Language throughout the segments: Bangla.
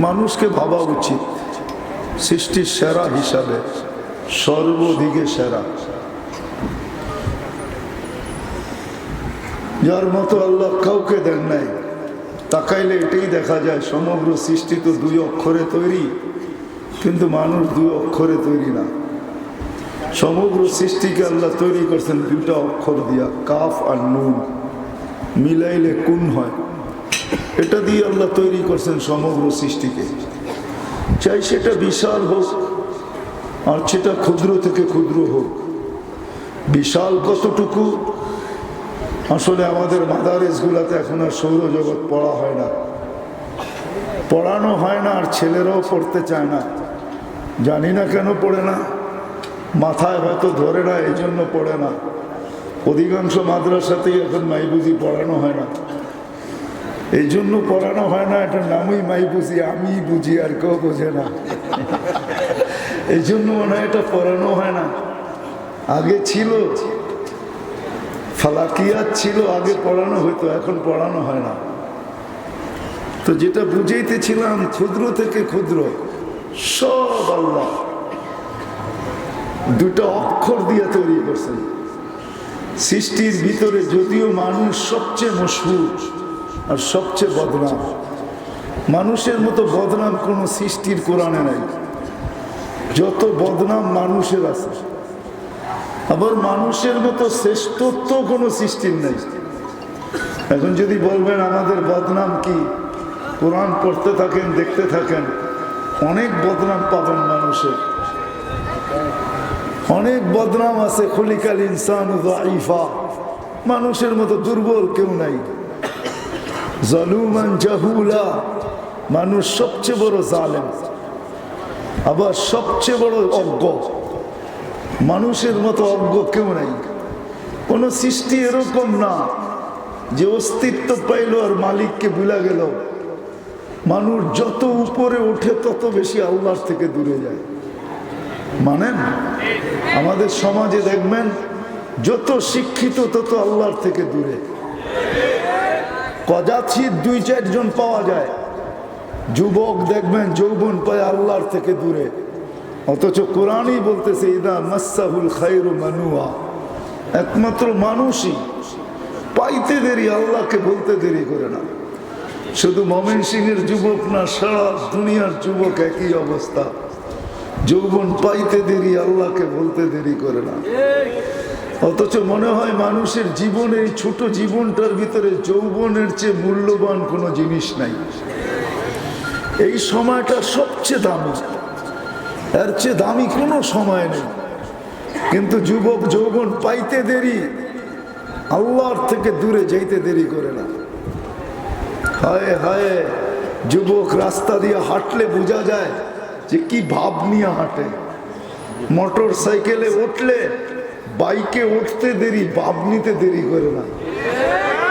মানুষকে ভাবা উচিত সৃষ্টির সেরা হিসাবে, সর্বদিকে সেরা, যার মতো আল্লাহ কাউকে দেন নাই। তাকাইলে এটাই দেখা যায় সমগ্র সৃষ্টি তো 2 অক্ষরে তৈরি, কিন্তু মানুষ 2 অক্ষরে তৈরি না। সমগ্র সৃষ্টিকে আল্লাহ তৈরি করছেন 2টা অক্ষর দিয়া, কাফ আর নুন, মিলাইলে কুন হয়। এটা দিয়ে আল্লাহ তৈরি করছেন সমগ্র সৃষ্টিকে। চাই সেটা বিশাল হোক আর সেটা ক্ষুদ্র থেকে ক্ষুদ্র হোক। বিশাল কতটুকু, আসলে আমাদের মাদারেসগুলাতে এখন আর সৌরজগৎ পড়া হয় না, পড়ানো হয় না, আর ছেলেরাও পড়তে চায় না। জানি না কেন পড়ে না, মাথায় হয়তো ধরে না, এই জন্য পড়ে না। অধিকাংশ মাদ্রাসাতেই এখন মাইবুজি পড়ানো হয় না, এই জন্য পড়ানো হয় না। এটার নামই মাইবুজি, আমি বুঝি আর কেউ বোঝে না, এই জন্য মনে হয় এটা পড়ানো হয় না। আগে ছিল ফালাকিয়াত ছিল, আগে পড়ানো হইতো, এখন পড়ানো হয় না। তো যেটা বুঝাইতেছিলাম, ক্ষুদ্র থেকে ক্ষুদ্র সব আল্লাহ 2টা অক্ষর দিয়ে তৈরি করছেন। সৃষ্টির ভিতরে যদিও মানুষ সবচেয়ে মশহুর আর সবচেয়ে বদনাম, মানুষের মতো বদনাম কোনো সৃষ্টির কোরআনে নাই। যত বদনাম মানুষের আছে, আবার মানুষের মতো শ্রেষ্ঠত্ব কোনো সৃষ্টির নেই। এখন যদি বলবেন আমাদের বদনাম কি, কোরআন পড়তে থাকেন, দেখতে থাকেন, অনেক বদনাম পাবেন মানুষের, অনেক বদনাম আছে। খুলিকাল ইনসানু যায়ীফা, মানুষের মতো দুর্বল কেউ নাই। জালুমান জাহুলা, মানুষ সবচেয়ে বড় জালেম, আবার সবচেয়ে বড় অজ্ঞ। মানুষের মতো অজ্ঞ কেউ নাই। কোন সৃষ্টি এরকম না যে অস্তিত্ব পাইল আর মালিককে ভুলা গেল। মানুষ যত উপরে ওঠে তত বেশি আল্লাহর থেকে দূরে যায়। মানেন, আমাদের সমাজে দেখবেন যত শিক্ষিত তত আল্লাহর থেকে দূরে। কদাচিৎ 2-4 জন পাওয়া যায় যুবক, দেখবেন যৌবন পায় আল্লাহর থেকে দূরে। অথচ কোরআনই বলতেছে ইদা মাসাহুল খায়রু মানুয়া, একমাত্র মানুষই পাইতে দেরি, আল্লাহকে বলতে দেরি করে না। শুধু ময়মনসিংহের যুবক না, সারা দুনিয়ার যুবক একই অবস্থা। যৌবন পাইতে দেরি, আল্লাহকে বলতে দেরি করে না। অথচ মনে হয় মানুষের জীবনে, এই ছোট জীবনটার ভিতরে যৌবনের চেয়ে মূল্যবান কোনো জিনিস নাই। এই সময়টা সবচেয়ে দামি, এর চেয়ে দামি কোনো সময় নেই। কিন্তু যুবক যৌবন পাইতে দেরি, আল্লাহর থেকে দূরে যাইতে দেরি করে না। হায় হায়, যুবক রাস্তা দিয়ে হাঁটলে বোঝা যায় যে কি ভাব নিয়ে হাঁটে। মোটর সাইকেলে উঠলে, বাইকে উঠতে দেরি, ভাব নিতে দেরি করে না।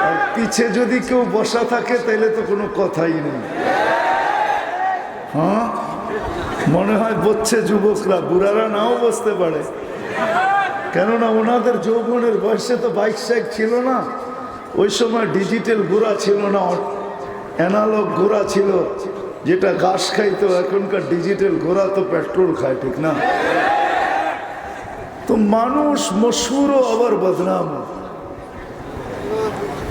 আর পিছে যদি কেউ বসা থাকে তাহলে তো কোনো কথাই নেই। হ্যাঁ, মনে হয় বসছে যুবকরা, বুড়ারা নাও বসতে পারে। কেননা ওনাদের যৌবনের বয়সে তো বাইক সাইক ছিল না, ওই সময় ডিজিটাল ঘোড়া ছিল না, অ্যানালগ ঘোড়া ছিল যেটা ঘাস খাইতো। এখনকার ডিজিটাল ঘোড়া তো পেট্রোল খায়, ঠিক না? তো মানুষ মশহুরও আবার বদনাম,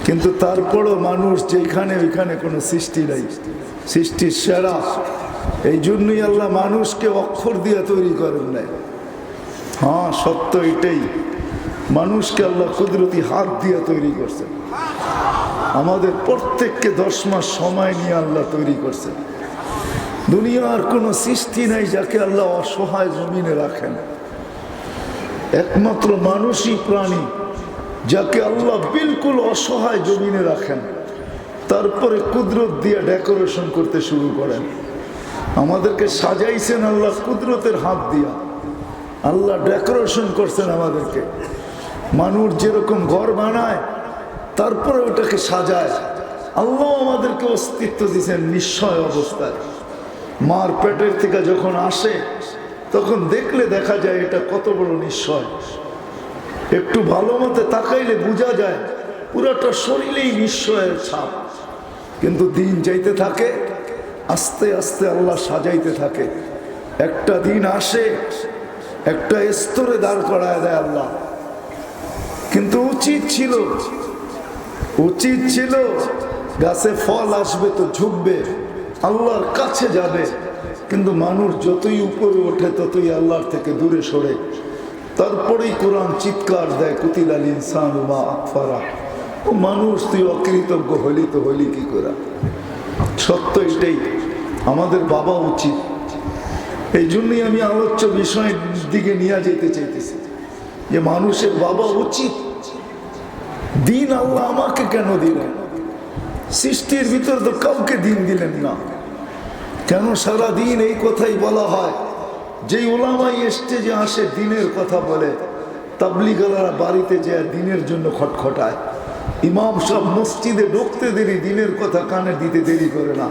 কিন্তু তারপরও মানুষ যেখানে ওইখানে কোনো সৃষ্টি নাই, সৃষ্টির সেরা। এই জন্যই আল্লাহ মানুষকে অক্ষর দিয়ে তৈরি করেন নাই। হ্যাঁ, সত্য এটাই, মানুষকে আল্লাহ কুদরতি হাত দিয়ে তৈরি করছেন। আমাদের প্রত্যেককে 10 মাস সময় নিয়ে আল্লাহ তৈরি করছেন। দুনিয়ার কোনো সৃষ্টি নাই যাকে আল্লাহ অসহায় জমিনে রাখেন। একমাত্র মানুষই প্রাণী যাকে আল্লাহ বিলকুল অসহায় জমিনে রাখেন, তারপরে কুদরত দিয়ে ডেকোরেশন করতে শুরু করেন। আমাদেরকে সাজাইছেন আল্লাহ কুদরতের হাত দিয়া, আল্লাহ ডেকোরেশন করছেন আমাদেরকে। মানুষ যেরকম ঘর বানায় তারপরে ওটাকে সাজায়, আল্লাহ আমাদেরকে অস্তিত্ব দিয়েছেন নিশ্চয় অবস্থায়। মার পেটের থেকে যখন আসে তখন দেখলে দেখা যায় এটা কত বড় নিশ্চয়। একটু ভালো মতে তাকাইলে বোঝা যায় পুরাটা শরীরেই নিশ্চয়ের ছাপ। কিন্তু দিন যাইতে থাকে, আস্তে আস্তে আল্লাহ সাজাইতে থাকে। একটা দিন আসে, একটা স্তরে দাঁড় করায় দেয় আল্লাহ। কিন্তু উচিত ছিল গাছে ফল আসবে তো ঝুঁকবে, আল্লাহর কাছে যাবে। কিন্তু মানুষ যতই উপরে ওঠে ততই আল্লাহর থেকে দূরে সরে। তারপরেই কোরআন চিৎকার দেয়, কুতিলাল ইনসানু মা আকফারা। ও মানুষ, তুই অকৃতজ্ঞ হলি কি করে? সত্য এটাই, আমাদের বাবা উচিত। এই জন্যই আমি আলোচ্য বিষয়ের দিকে নিয়ে যেতে চাইতেছি যে মানুষের বাবা উচিত। দিন আল্লাহ আমাকে কেন দিলেন? সৃষ্টির ভিতর তো কাউকে দিন দিলেন না কেন? সারা দিন এই কথাই বলা হয়। যেই ওলামাই স্টেজে আসে দিনের কথা বলে, তাবলিগালারা বাড়িতে যায় দিনের জন্য খটখটায়। ইমাম সব মসজিদে ঢুকতে দেরি, দিনের কথা কানে দিতে দেরি করে না।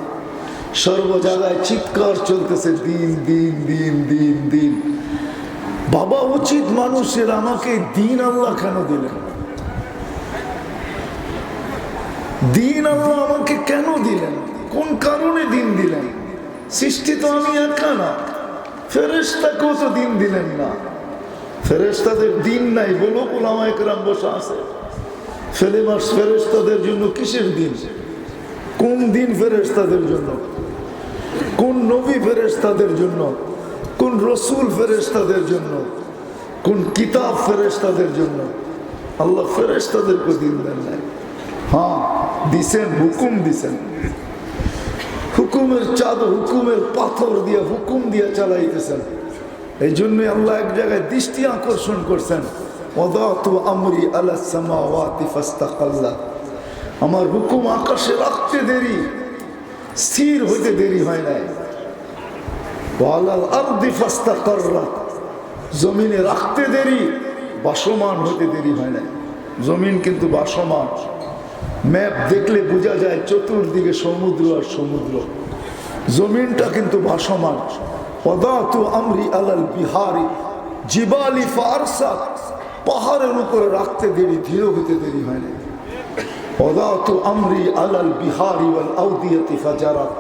সর্ব জায়গায় চিৎকার চলতেছে দিন দিন দিন দিন দিন। বাবা উচিত মানুষের, আমাকে দিন আল্লাহ কেন দিলেন? দিন আল্লাহ আমাকে কেন দিলেন? কোন কারণে দিন দিলেন? সৃষ্টি তো আমি একা না, ফেরেশতাকেও তো দিন দিলেন না। ফেরেশতাদের দিন নাই বলো, ওলামায়ে কেরাম বসে আছে। ফেরেশতাদের জন্য কিসের দিন? কোন দিন ফেরেশতাদের জন্য? কোন নবী ফেরেশতাদের জন্য? কোন রসুল ফেরেশতাদের জন্য? কোন কিতাব ফেরেশতাদের জন্য? আল্লাহ ফেরেশতাদেরকে দিন দেন নাই। হ্যাঁ দিছেন, হুকুম দিছেন। হুকুমের চাঁদ, হুকুমের পাথর দিয়ে, হুকুম দিয়ে চালাইতেছেন। এই জন্য আল্লাহ এক জায়গায় দৃষ্টি আকর্ষণ করছেন, ওয়াদাতু আমরি আলাস সামাওয়াতি ফাস্তাকাল্লা। আমার হুকুম আকাশে রাখতে দেরি, স্থির হইতে দেরি হয় নাই। ওয়ালাল আরদি ফাস্তাকাররা, জমিনে রাখতে দেরি, বাসমান হইতে দেরি হয় নাই। জমিন কিন্তু বাসমান। ম্যাপ দেখলে বোঝা যায় চতুর্দিকে সমুদ্র আর সমুদ্র। জমিনটা কিন্তু ভাসমান। ওয়াদাতু আমরি আলাল বিহারি জিবালি ফারসাত, পাহাড়ের উপরে রাখতে দেরি, ধীর হইতে দেরি হয় না। ওয়াদাতু আমরি আলাল বিহারি ওয়াল আউদিয়াতি ফাজারাত,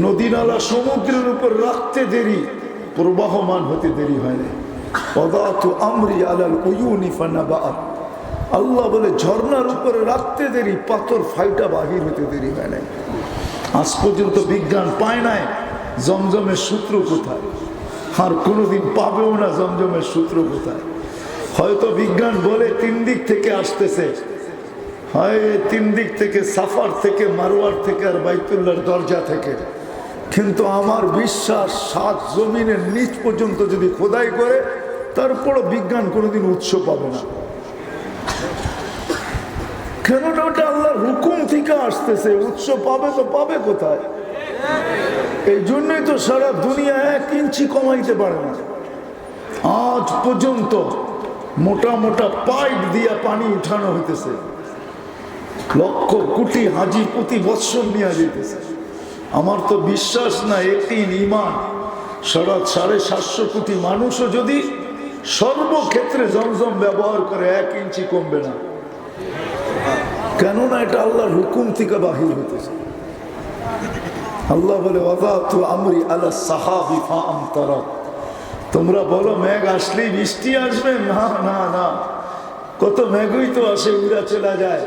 নদী নালা সমুদ্রের উপর রাখতে দেরি, প্রবাহমান হতে দেরি হয় না। ওয়াদাতু আমরি আলাল উয়ুনি ফানাবাআত, আল্লাহ বলে ঝর্ণার উপরে রাখতে দেরি, পাথর ফাইটা বাহির হতে দেরি হয় নাই। আজ পর্যন্ত বিজ্ঞান পায় নাই জমজমের সূত্র কোথায়, আর কোনোদিন পাবেও না জমজমের সূত্র কোথায়। হয়তো বিজ্ঞান বলে তিন দিক থেকে আসতেছে, হয় তিন দিক থেকে, সাফার থেকে, মারওয়ার থেকে, আর বাইতুল্লাহর দরজা থেকে। কিন্তু আমার বিশ্বাস 7 জমিনের নিচ পর্যন্ত যদি খোদাই করে, তারপরও বিজ্ঞান কোনোদিন উৎস পাবে না। কেননা ওটা আল্লাহর হুকুম থেকে আসতেছে, উৎস পাবে তো পাবে কোথায়? এই জন্যই তো সারা দুনিয়া 1 ইঞ্চি কমাইতে পারে না। আজ পর্যন্ত মোটা মোটা পাইপ দিয়া পানি উঠানো হইতেছে, লক্ষ কোটি হাজি প্রতি বৎসর নিয়ে যেতেছে। আমার তো বিশ্বাস না, একটি ইমান সারা 750 কোটি মানুষও যদি সর্বক্ষেত্রে জমজম ব্যবহার করে 1 ইঞ্চি কমবে না। কেননা এটা আল্লাহর হুকুম থেকে বাহির হইতেছে। আল্লাহ বলে ওয়াদাতু আমরি আলা সাহাবি ফাআমতারা, তোমরা বলো মেঘ আসলেই বৃষ্টি আসবে, না না না, কত মেঘই তো আসে উড়া চলে যায়।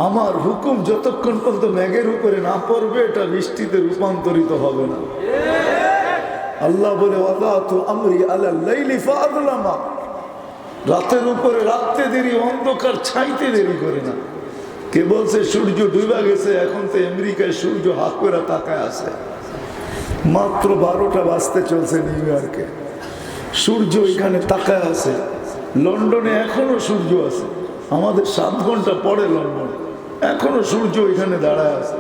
আমার হুকুম যতক্ষণ পর্যন্ত মেঘের উপরে না পড়বে, এটা বৃষ্টিতে রূপান্তরিত হবে না। আল্লাহ বলে ওয়াদাতু আমরি আলা লাইলি ফাআযলামা, রাতের উপরে রাখতে দেরি, অন্ধকার ছাইতে দেরি করে না। কে বলছে সূর্য ডুবা গেছে? এখন তো আমেরিকায় সূর্য হাত করে তাকায় আছে, মাত্র 12টা বাজতে চলছে নিউ ইয়র্কে, সূর্য এখানে তাকায় আছে। লন্ডনে এখনো সূর্য আছে, আমাদের 7 ঘন্টা পরে লন্ডন, এখনো সূর্য এখানে দাঁড়ায় আছে।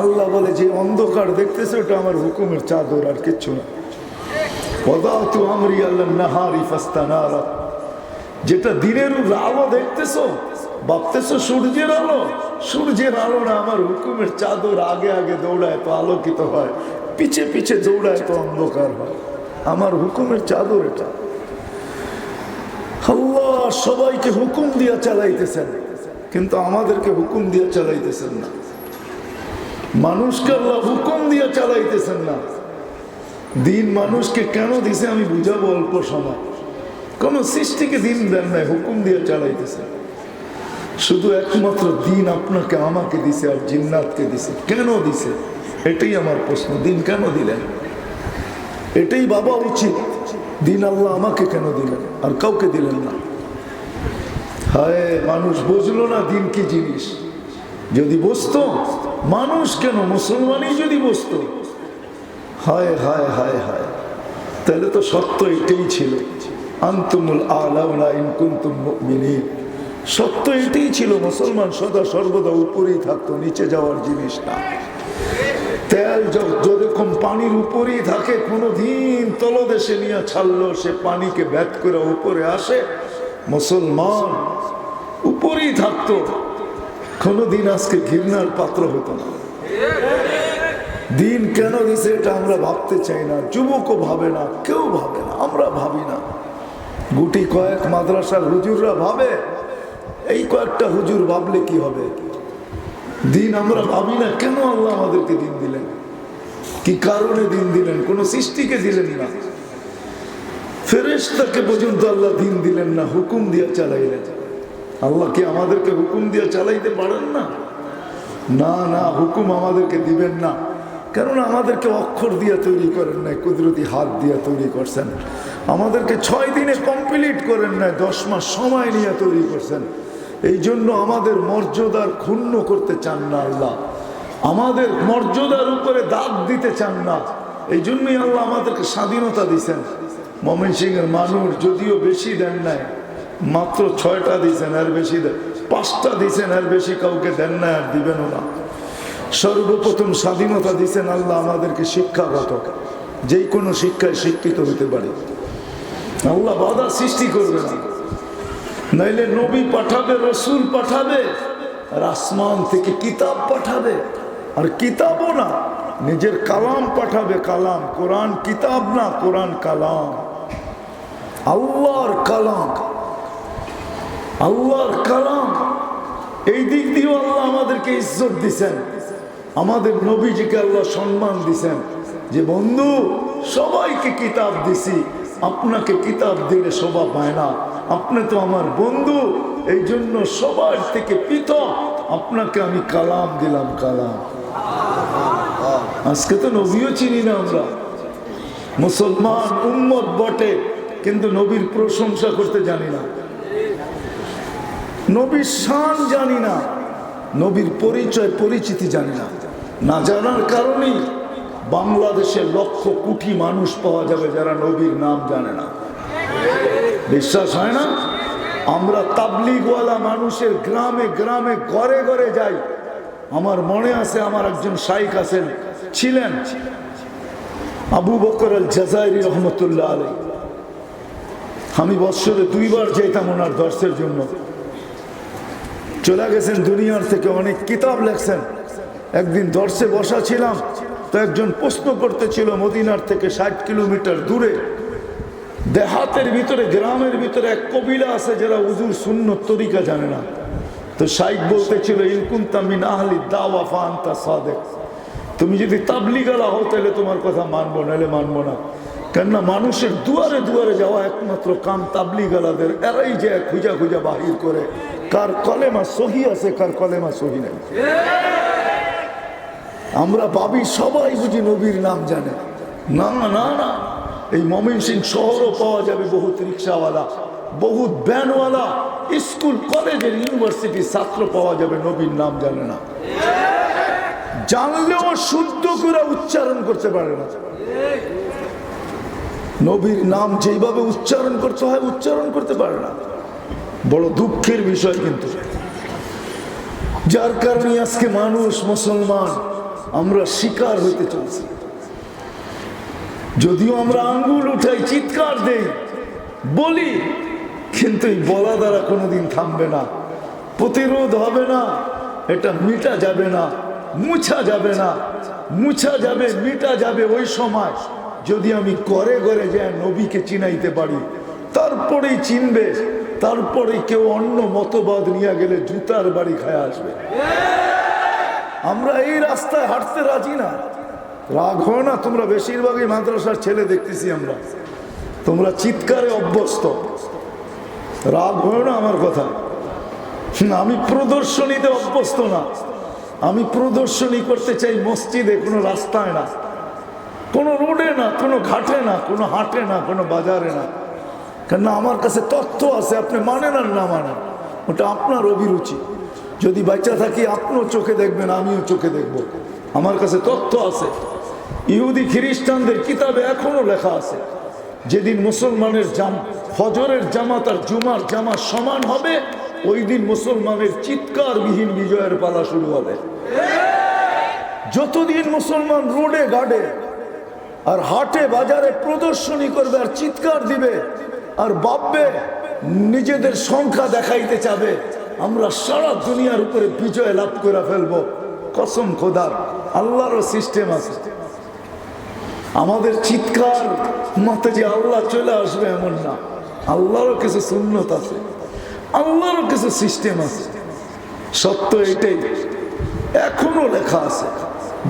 আল্লাহ বলে যে অন্ধকার দেখতেছে ওটা আমার হুকুমের চাদর, আর কিচ্ছু না। ওয়াদাতু আমরি আলান নাহারি ফাস্তানারা, যেটা দিনের আলো দেখতেছো, ভাবতেছো সূর্যের আলো, সূর্যের আলো না, আমার হুকুমের চাদর। আগে আগে দৌড়ায় তো আলোকিত হয়, পিছে পিছে দৌড়ায় তো অন্ধকার হয়। আমার হুকুমের চাদর এটা। আল্লাহ সবাইকে হুকুম দিয়া চালাইতেছেন, কিন্তু আমাদেরকে হুকুম দিয়া চালাইতেছেন না। মানুষকে আল্লাহ হুকুম দিয়ে চালাইতেছেন না। দিন মানুষকে কেন দিছে আমি বুঝাবো অল্প সময়। কোন সৃষ্টিকে দিন দেন নাই, হুকুম দিয়ে চালাইতেছে। শুধু একমাত্র দিন আপনাকে আমাকে দিছে আর জিন্নাতকে দিছে। কেন দিছে এটাই আমার প্রশ্ন। দিন কেন দিলেন এটাই ভাবা উচিত। দিন আল্লাহ আমাকে কেন দিলেন আর কাউকে দিলেন না? হায়, মানুষ বুঝলো না দিন কি জিনিস। যদি বুঝতো মানুষ, কেন মুসলমানই যদি বুঝতো, হায় হায় হায় হায়, তাহলে তো সত্য এটাই ছিল। আনতুমুল আ'লাউনা ইন কুনতুম মুমিনিন। সত্য এটাই ছিল, মুসলমান সদা সর্বদা উপরেই থাকতো, নিচে যাওয়ার জিনিস না। তেল যেরকম পানির উপরেই থাকে, কোনোদিন তলদেশে নিয়ে ছাড়লো সে পানিকে ভেদ করে উপরে আসে, মুসলমান উপরেই থাকতো, কোনোদিন আজকে ঘৃণার পাত্র হতো না। দিন কেন দিছে এটা আমরা ভাবতে চাই না, যুবকও ভাবে না, কেউ ভাবে না, আমরা ভাবি না। গুটি কয়েক মাদ্রাসার হুজুররা ভাবে, এই কয়েকটা হুজুর ভাবলে কি হবে? দিন আমরা ভাবি না। কেন আল্লাহ আমাদেরকে দিন দিলেন? কি কারণে দিন দিলেন? কোন সৃষ্টিকে দিলেন না, ফেরেশতাকে পর্যন্ত আল্লাহ দিন দিলেন না, হুকুম দিয়ে চালাইলেন। আল্লাহ কি আমাদেরকে হুকুম দিয়ে চালাইতে পারেন না? না না, হুকুম আমাদেরকে দিবেন না, কেননা আমাদেরকে অক্ষর দিয়ে তৈরি করেন নাই, কুদরতি হাত দিয়ে তৈরি করছেন। আমাদেরকে 6 দিনে কমপ্লিট করেন নাই, 10 মাস সময় নিয়ে তৈরি করছেন। এই জন্য আমাদের মর্যাদার ক্ষুণ্ণ করতে চান না আল্লাহ, আমাদের মর্যাদার উপরে দাগ দিতে চান না। এই জন্যই আল্লাহ আমাদেরকে স্বাধীনতা দিয়েছেন। ময়মনসিংহের মানুষ যদিও বেশি দেন নাই, মাত্র 6টা দিয়েছেন, আর বেশি 5টা দিয়েছেন, আর বেশি কাউকে দেন না, আর দিবেনও না। সর্বপ্রথম স্বাধীনতা দিয়েছেন আল্লাহ আমাদেরকে শিক্ষাগত, যেই কোনো শিক্ষায় শিক্ষিত হতে পারে। আল্লাহ বাধা সৃষ্টি করবে না, নাইলে নবী পাঠাবে, রসুল পাঠাবে, আর আসমান থেকে কিতাব পাঠাবে। আর কিতাবও না, নিজের কালাম পাঠাবে। কালাম, কোরআন কিতাব না, কোরআন কালাম, আল্লাহর কালাম, আল্লাহর কালাম। এই দিক দিয়েও আল্লাহ আমাদেরকে ইজ্জত দিছেন। আমাদের নবীজিকে আল্লাহ সম্মান দিছেন যে বন্ধু, সবাইকে কিতাব দিছি, আপনাকে কিতাব দিলে শোভা পায় না, আপনি তো আমার বন্ধু, এই জন্য সবার থেকে পৃথক আপনাকে আমি কালাম দিলাম। কালাম। আজকে তো নবীও চিনি না আমরা, মুসলমান উম্মত বটে, কিন্তু নবীর প্রশংসা করতে জানি না, নবীর শান জানি না, নবীর পরিচয় পরিচিতি জানি না। না জানার কারণেই বাংলাদেশে লক্ষ কোটি মানুষ পাওয়া যাবে যারা নবীর নাম জানে না। বিশ্বাস হয় না? আমরা তাবলিগওয়ালা মানুষের গ্রামে গ্রামে ঘরে ঘরে যাই। আমার মনে আছে, আমার একজন শাইখ আছেন, ছিলেন আবু বকর আল জাজাইরি রহমতুল্লাহ আলাইহি। আমি বৎসরে 2 বার যেতাম ওনার দর্শের জন্য। চলে গেছেন দুনিয়ার থেকে, অনেক কিতাব লেখছেন। একদিন দর্শে বসা ছিলাম, তো একজন প্রশ্ন করতেছিল, মদিনার থেকে 60 কিলোমিটার দূরে দেহাতের ভিতরে, গ্রামের ভিতরে এক কবিলা আছে যারা হুজুর সুন্নত তরিকা জানে না। তো শাইখ বলতেছিল, ইন কুনতা মিন আহলি দাওয়া ফা আনতা সাদিক, তুমি যদি তাবলিগালা হও তাহলে তোমার কথা মানবো, নাহলে মানবো না। কেননা মানুষের দুয়ারে দুয়ারে যাওয়া একমাত্র কাম তাবলিগালাদের। এরাই যে খুঁজা খুঁজা বাহির করে কার কলেমা সহি আছে, কার কলেমা সহি নেই। আমরা ভাবি সবাই বুঝি নবীর নাম জানে। না না না, এই ময়মনসিংহ শহরও পাওয়া যাবে বহুত রিক্সাওয়ালা, বহুত ভ্যানওয়ালা, স্কুল কলেজের ইউনিভার্সিটি ছাত্র পাওয়া যাবে নবীর নাম জানে না, জানলেও শুদ্ধ করে উচ্চারণ করতে পারে না। নবীর নাম যেইভাবে উচ্চারণ করতে হয় উচ্চারণ করতে পারে না। বড় দুঃখের বিষয় কিন্তু, যার কারণে আজকে মানুষ মুসলমান আমরা শিকার হইতে চলছি। যদিও আমরা আঙ্গুল উঠাই, চিৎকার দেই, বলি, কিন্তু এই বলা দ্বারা কোনোদিন থামবে না, প্রতিরোধ হবে না, এটা মিটা যাবে না, মুছা যাবে না। মুছা যাবে, মিটা যাবে ওই সময় যদি আমি ঘরে ঘরে যাই নবীকে চিনাইতে পারি, তারপরেই চিনবে। তারপরে কেউ অন্য মতবাদ নিয়ে গেলে জুতার বাড়ি খায় আসবে। আমরা এই রাস্তায় হাঁটতে রাজি না। রাগ হয় না, তোমরা বেশিরভাগই মাদ্রাসার ছেলে দেখতেছি আমরা, তোমরা চিৎকারে অভ্যস্ত। রাগ হয় না আমার কথা? আমি প্রদর্শনীতে অভ্যস্ত না। আমি প্রদর্শনী করতে চাই মসজিদে, কোনো রাস্তায় না, কোনো রোডে না, কোনো ঘাটে না, কোনো হাটে না, কোনো বাজারে না। কেন আমার কাছে তথ্য আছে, আপনি মানেন আর না মানেন ওটা আপনার অভিরুচি। যদি বাচ্চা থাকি আপনিও চোখে দেখবেন, আমিও চোখে দেখব। আমার কাছে তথ্য আছে। ইহুদি খ্রিস্টানদের কিতাবে এখনো লেখা আছে, যেদিন মুসলমানের ফজরের জামাত আর জুমার জামাত সমান হবে, ওই দিন মুসলমানের চিৎকারবিহীন বিজয়ের পালা শুরু হবে। যতদিন মুসলমান রোডে ঘাটে আর হাটে বাজারে প্রদর্শনী করবে আর চিৎকার দিবে আর ভাববে নিজেদের সংখ্যা দেখাইতে চাবে, আমরা সারা দুনিয়ার উপরে বিজয় লাভ করে ফেলবো, কসম খোদার, আল্লাহরও সিস্টেম আছে। আমাদের চিৎকার মতে যে আল্লাহ চলে আসবে এমন না, আল্লাহরও কিছু সুন্নত আছে, আল্লাহরও কিছু সিস্টেম আছে। সত্য এটাই, এখনো লেখা আছে।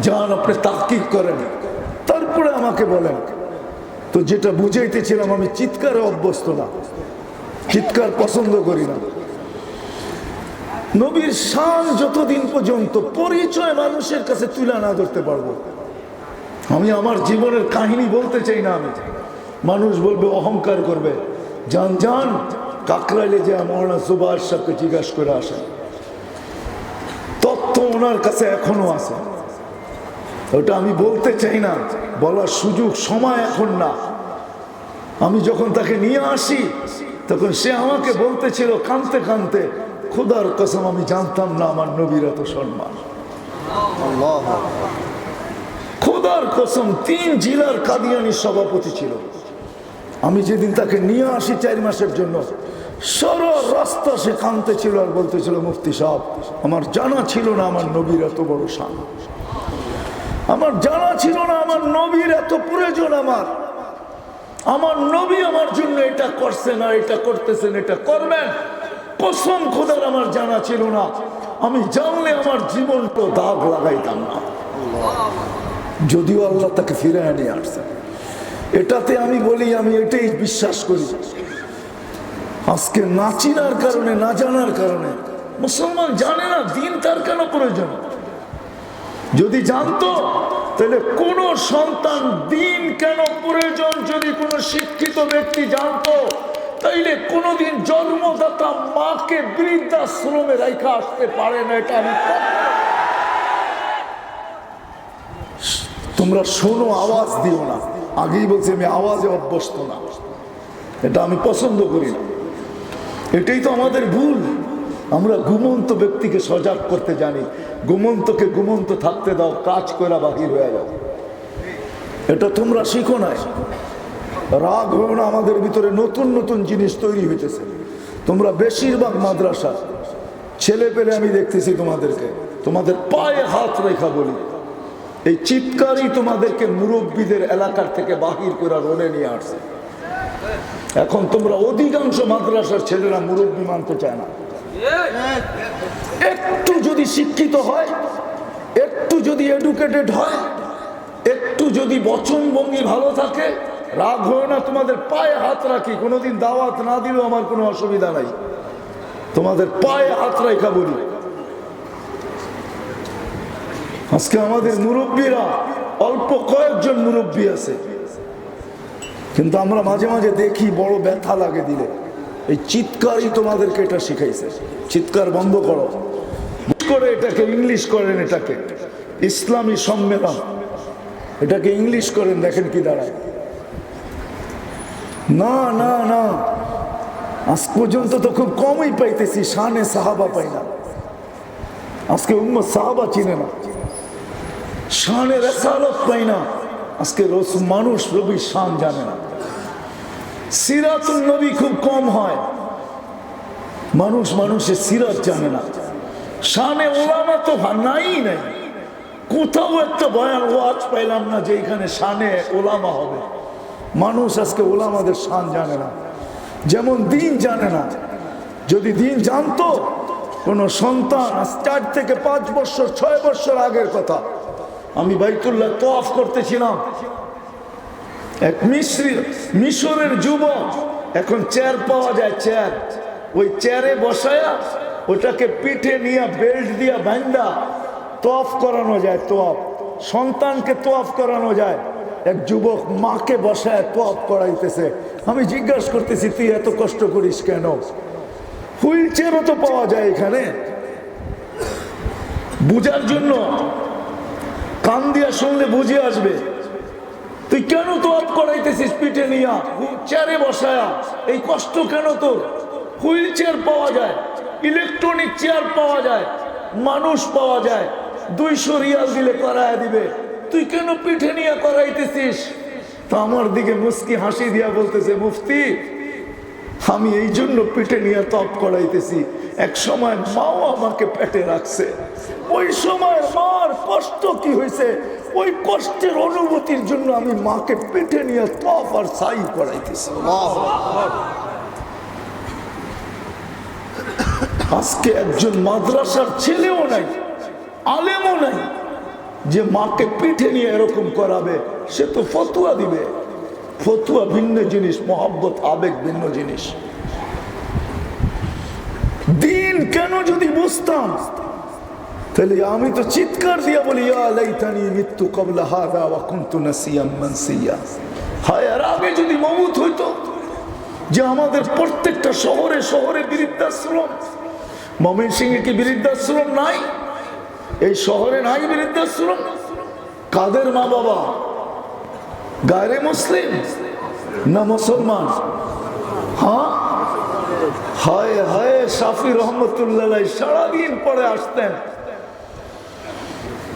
যান আপনি তাহকিক করেন, তারপরে আমাকে বলেন। তো যেটা বুঝাইতেছিলাম, আমি চিৎকারে অভ্যস্ত না, চিৎকার পছন্দ করি না। নবীর শান যতদিন পর্যন্ত পরিচয় মানুষের কাছে তুলে না ধরতে পারবো, আমি আমার জীবনের কাহিনী বলতে চাই না। আমি মানুষ বলবে, অহংকার করবে। যান যান কাকরাইলে যে মৌলানা সুভাষ সাহেবকে জিজ্ঞাসা করে আসে, তথ্য ওনার কাছে এখনো আছে। ওটা আমি বলতে চাই না, বলার সুযোগ সময় এখন না। আমি যখন তাকে নিয়ে আসি তখন সে আমাকে বলতেছিল কাঁদতে কাঁদতে, খোদার কসম আমি জানতাম না আমার নবীর এত সম্মান। খোদার কসম 3 জেলার কাদিয়ানি সভাপতি ছিল। আমি যেদিন তাকে নিয়ে আসি 4 মাসের জন্য, সারা রাস্তা সে কাঁদতে ছিল আর বলতেছিল, মুফতি সাহেব আমার জানা ছিল না আমার নবীর এত বড় শান, আমার জানা ছিল না আমার নবীর এত প্রয়োজন। আমার নবী আমার জন্য এটা করছেন আর এটা করতেছেন, এটা করবেন, কসম খোদার আমার জানা ছিল না। আমি জানলে আমার জীবনটা দাগ লাগাইতাম না। যদিও আল্লাহ তাকে ফিরে নিয়ে আসছেন, এটাতে আমি বলি, আমি এটাই বিশ্বাস করি। আজকে না চিনার কারণে, না জানার কারণে মুসলমান জানে না দিন তার কেন প্রয়োজন। যদি জানতো তাহলে কোন সন্তান দিন কেন প্রয়োজন, যদি কোনো শিক্ষিত ব্যক্তি জানতো, তাইলে কোনোদিন জন্মদাতা মাকে বৃদ্ধাশ্রমে রেখে আসতে পারে না। এটা আমি, তোমরা শোনো, আওয়াজ দিও না। আগেই বলছি আমি আওয়াজে অভ্যস্ত না, এটা আমি পছন্দ করি না। এটাই তো আমাদের ভুল। আমরা ঘুমন্ত ব্যক্তিকে সজাগ করতে জানি, ঘুমন্তকে ঘুমন্ত থাকতে দাও, কাজ করে বাহির হয়ে যাও। এটা তোমরা শিখো নাই। রাগ হয়েও না, আমাদের ভিতরে নতুন নতুন জিনিস তৈরি হইতেছে। তোমরা বেশিরভাগ মাদ্রাসা ছেলে পেলে আমি দেখতেছি তোমাদেরকে, তোমাদের পায়ে হাত রেখা বলি, এই চিৎকারই তোমাদেরকে মুরব্বীদের এলাকার থেকে বাহির করে রোডে নিয়ে আসছে। এখন তোমরা অধিকাংশ মাদ্রাসার ছেলেরা মুরব্বী মানতে চায় না। একটু যদি শিক্ষিত হয়, একটু যদি এডুকেটেড হয়, একটু যদি বচনভঙ্গি ভালো থাকে, রাগ হয় না, তোমাদের পায়ে হাত রাখি। কোনোদিন দাওয়াত না দিলেও আমার কোনো অসুবিধা নাই, তোমাদের পায়ে হাত রাখা বলি। আজকে আমাদের মুরব্বীরা, অল্প কয়েকজন মুরব্বী আছে, কিন্তু আমরা মাঝে মাঝে দেখি বড় ব্যথা লাগে দিলে। এই চিৎকারই তোমাদেরকে এটা শিখাইছে। চিৎকার বন্ধ করো করে, এটাকে ইংলিশ করেন, এটাকে ইসলামী সম্মেলন, এটাকে ইংলিশ করেন, দেখেন কি দাঁড়ায়। না না না, আজ পর্যন্ত তো খুব কমই পাইতেছি, শানে সাহাবা পাই না। আজকে উম্মত সাহাবা চিনে না, শানে রেসালত পাই না। আজকে মানুষ নবীর শান জানে না। সিরাতুন নবী খুব কম হয়, মানুষ মানুষের সিরাত জানে না। শানে ওলামা তো নাই। কোথাও একটা বয়ান ওয়াজ পাইলাম না যে এখানে শানে ওলামা হবে। মানুষ আজকে ওলামাদের শান জানে না, যেমন দিন জানে না। যদি দিন জানতো কোন সন্তান, 4 থেকে 5 বছর 6 বছর আগের কথা, আমি বাইতুল্লাহ তওয়াফ করতেছিলাম, এক মিশরের যুবক, এখন চেয়ার পাওয়া যায়, চেয়ার, ওই চেয়ারে বসায়া ওটাকে পিঠে নিয়ে বেল্ট দিয়া বান্ধা তওয়াফ করানো যায়, তওয়াফ সন্তানকে তওয়াফ করানো যায়। এক যুবক মাকে বসায় তওয়াফ করাইতেছে। আমি জিজ্ঞাসা করতেছি, তুই এত কষ্ট করিস কেন? হুইল চেয়ারও তো পাওয়া যায় এখানে। বুঝার জন্য কান দিয়া শুনলে বুঝে আসবে। তুই কেন তওয়াফ করাইতেছিস পিঠে নিয়া, চেয়ারে বসায়া? এই কষ্ট কেন তোর? হুইল চেয়ার পাওয়া যায়, ইলেকট্রনিক চেয়ার পাওয়া যায়, মানুষ পাওয়া যায়, 200 রিয়াল দিলে করায় দিবে। তুই কেন পিঠে নিয়ে করাইতেছিস? তো আমার দিকে মুস্কি হাসি দিয়া বলতেছে, মুফতি, আমি এই জন্য পিঠে নিয়ে তওয়াফ করাইতেছি, এক সময় মাও আমাকে পেটে রাখছে, ওই সময় মার কষ্ট কি হয়েছে, ওই কষ্টের অনুভূতির জন্য আমি মাকে পিঠে নিয়ে তওয়াফ আর সাই করাইতেছি। আজকে একজন মাদ্রাসার ছেলেও নাই, আলেমও নাই, যে মাকে পিঠে নিয়ে এরকম করাবে। সে তো ফতুয়া দিবে। ফতুয়া ভিন্ন জিনিস, মহব্বত আবেগ ভিন্ন জিনিস। দিন কেন যদি বুঝতাম, তাহলে আমি তো চিৎকার দিয়া বলি, ইয়া লাইতানি মিতু ক্বাবলা হাযা ওয়া কুনতু নাসিয়াম মানসিয়া। হায়, আর আগে যদি মওত হইতো, যে আমাদের প্রত্যেকটা শহরে শহরে বৃদ্ধাশ্রম। ময়মনসিংহে কি বৃদ্ধাশ্রম নাই? এই শহরে নাই বৃদ্ধাশ্রম? কাদের মা বাবা গায়রে মুসলিম না মুসলমান? হ্যাঁ, হায় হায়, শাফি রহমতুল্লাহ সারাদিন পড়ে আসতেন,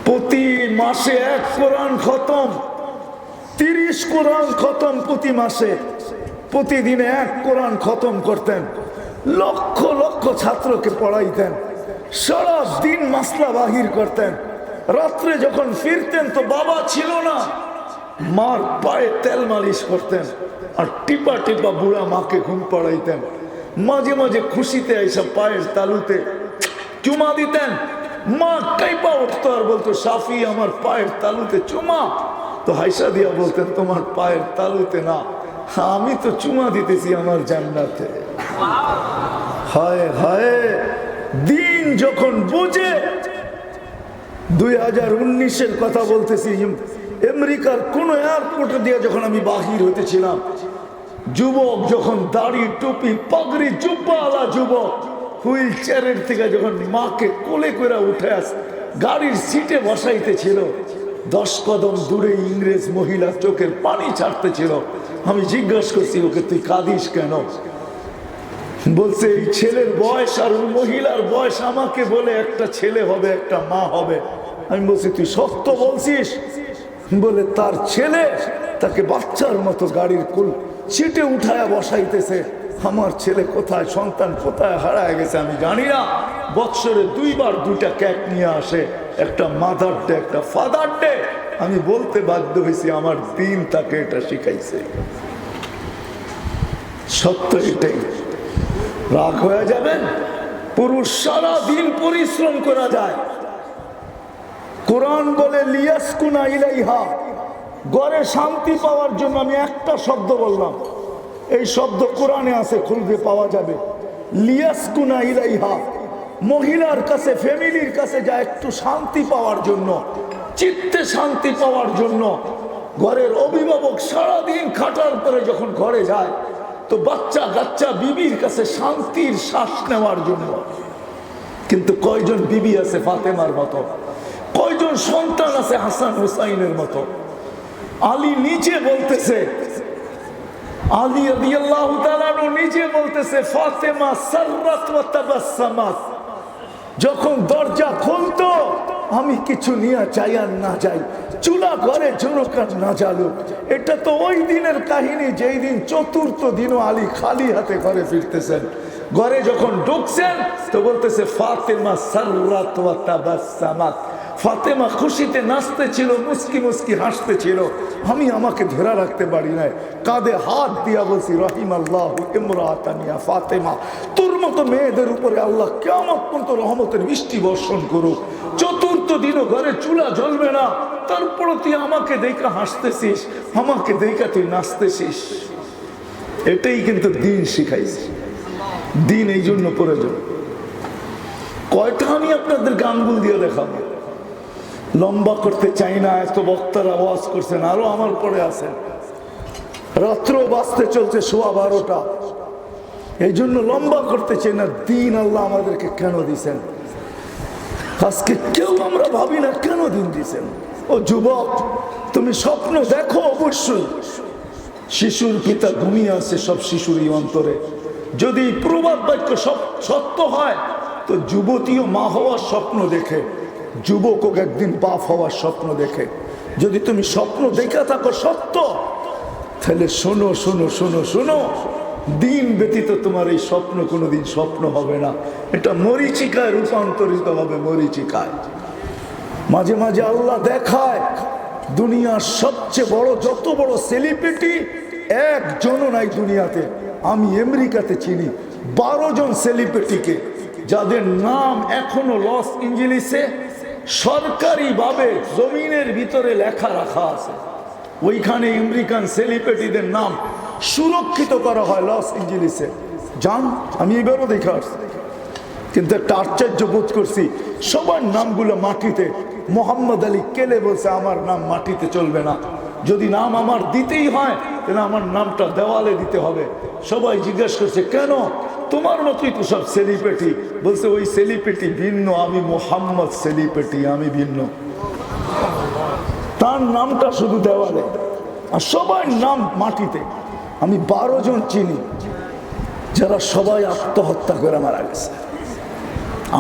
প্রতি মাসে 1 কোরআন খতম, 30 কোরআন খতম প্রতি মাসে, প্রতিদিনে 1 কোরআন খতম করতেন, লক্ষ লক্ষ ছাত্রকে পড়াইতেন, সারা দিন মাসলা বাহির করতেন। রাত্রে যখন ফিরতেন তো বাবা ছিল না, মার পায়ে তেল মালিশ করতেন, আর টিপা টিপা বুড়া মাকে ঘুম পড়াইতেন। মাঝে মাঝে খুশিতে এইসব পায়ের তালুতে চুমা দিতেন। মা কাইপা উঠতো আর বলতো, শাফি আমার পায়ের তালুতে চুমা। তো হাইসা দিয়া বলতেন, তোমার পায়ের তালুতে না, আমি তো চুমা দিতেছি আমার জান্নাতে। হায় হায়, দিন যখন বুঝে, 2019-এর কথা বলতেছি, আমেরিকার কোন এয়ারপোর্টে দিয়ে যখন আমি বাহির হতেছিলাম, যুবক যখন দাড়ি টুপি পাগড়ি জুব্বাওয়ালা যুবক হুইল চেয়ারের থেকে যখন মাকে কোলে করে উঠে গাড়ির সিটে বসাইতেছিল, 10 কদম দূরে ইংরেজ মহিলা চোখের পানি ছাড়তেছিল। আমি জিজ্ঞাসা করছি, ওকে তুই কাঁদিস কেন? বলছে, এই ছেলের বয়স আর ওই মহিলার বয়স আমাকে বলে একটা ছেলে হবে, একটা মা হবে। আমি বলছি, তুই সত্য বলছিস? বলে, তার ছেলে তাকে বাচ্চার মতো গাড়ির সিটে উঠায় বসাইতেছে। আমার ছেলে কোথায়, সন্তান কোথায় হারায় গেছে আমি জানি না। বৎসরে 2 বার 2টা কেক নিয়ে আসে, একটা মাদার ডে, একটা ফাদার ডে। আমি বলতে বাধ্য হয়েছি, আমার দিন তাকে এটা শিখাইছে। সত্য এটাই। রাগ হয়ে যাবেন? পুরুষ সারা দিন পরিশ্রম করা যায়। কোরআন বলে, লিয়াসকুনা ইলাইহা, ঘরে শান্তি পাওয়ার জন্য। আমি একটা শব্দ বললাম, এই শব্দ কোরআনে আছে, খুলবে পাওয়া যাবে। লিয়াসকুনা ইলাইহা, মহিলার কাছে, ফ্যামিলির কাছে যায় একটু শান্তি পাওয়ার জন্য, চিত্তে শান্তি পাওয়ার জন্য। ঘরের অভিভাবক সারাদিন খাটার পরে যখন ঘরে যায়, তো বাচ্চা কাচ্চা বিবির কাছে শান্তির শ্বাস নেওয়ার জন্য। কিন্তু কয়জন বিবি আছে ফাতেমার মতো? কয়জন সন্তান আছে হাসান হুসাইনের মতো? আলী নিজে বলতেছে, আলী রাদিয়াল্লাহু তাআলা নিজে বলতেছে, ফাতেমা সাররাত ওয়া তাবাসসামাত, যখন দরজা খুলতো আমি কিছু নিয়ে যাই আর না যাই, চুলা ঘরে ঝুরুকার না জ্বালুক। এটা তো ওই দিনের কাহিনী, যেই দিন 4র্থ দিনও আলী খালি হাতে ঘরে ফিরতেছেন। ঘরে যখন ঢুকছেন তো বলতেছে, ফাতেমা সাররাত ওয়া তাবাসসামাত, ফাতেমা খুশিতে নাচতে ছিল, মুস্কি মুস্কি হাসতে ছিল। আমি আমাকে ধরে রাখতে পারি নাই, কাঁধে হাত দিয়া বলছি রাহিমাল্লাহু ইমরাতানিয়া ফাতেমা, তোর মতো মেয়েদের উপরে আল্লাহ কিয়ামত পর্যন্ত রহমতের বৃষ্টি বর্ষণ করুক। চতুর্থ দিনও ঘরে চুলা জ্বলবে না, তারপর তুই আমাকে দেখা হাসতেছিস, আমাকে দেখা তুই নাচতেছিস। এটাই কিন্তু দিন শিখাইছে। দিন এই জন্য প্রয়োজন। কয়টা আমি আপনাদেরকে আঙ্গুল দিয়ে দেখাবো, লম্বা করতে চাই না। এত বক্তারা আওয়াজ করছেন, আরো আমার পরে আছেন। রাত্র বাঁচতে চলছে 12:15, এই জন্য লম্বা করতে চাই না। দিন আল্লাহ আমাদেরকে কেন দিছেন আজকে কেউ আমরা ভাবি না কেন দিন দিছেন। ও যুবক, তুমি স্বপ্ন দেখো অবশ্যই। শিশুর পিতা ঘুমিয়ে আছে সব শিশুরই অন্তরে। যদি প্রবাদ বাক্য সব সত্য হয়, তো যুবতীও মা হওয়ার স্বপ্ন দেখে, যুবকও একদিন বাপ হওয়ার স্বপ্ন দেখে। যদি তুমি স্বপ্ন দেখে থাকো সত্য, তাহলে শোনো শোনো শোনো শোনো, দিন ব্যতীত তোমার এই স্বপ্ন কোনোদিন স্বপ্ন হবে না। এটা মরীচিকায় রূপান্তরিত হবে, মরীচিকায়। মাঝে মাঝে আল্লাহ দেখায় দুনিয়ার সবচেয়ে বড়, যত বড় সেলিব্রিটি একজনও নাই দুনিয়াতে। আমি আমেরিকাতে চিনি 12 জন সেলিব্রিটিকে, যাদের নাম এখনো লস এঞ্জেলিসে সরকারিভাবে জমিনের ভিতরে লেখা রাখা আছে। ওইখানে আমেরিকান সেলিব্রিটিদের নাম সুরক্ষিত করা হয় লস এঞ্জেলিসে। জান, আমি এবারও দেখে আসছি, কিন্তু একটা আশ্চর্য বোধ করছি, সবার নামগুলো মাটিতে। মোহাম্মদ আলী কেলে বলছে আমার নাম মাটিতে চলবে না, যদি নাম আমার দিতেই হয় তাহলে আমার নামটা দেওয়ালে দিতে হবে। সবাই জিজ্ঞেস করছে কেন, তোমার মতোই তো সব সেলিব্রিটি। বলছে ওই সেলিব্রিটি ভিন্ন, আমি মোহাম্মদ সেলিব্রিটি, আমি ভিন্ন। তার নামটা শুধু দেওয়ালে, আর সবার নাম মাটিতে। আমি 12 জন চিনি যারা সবাই আত্মহত্যা করে মারা গেছে।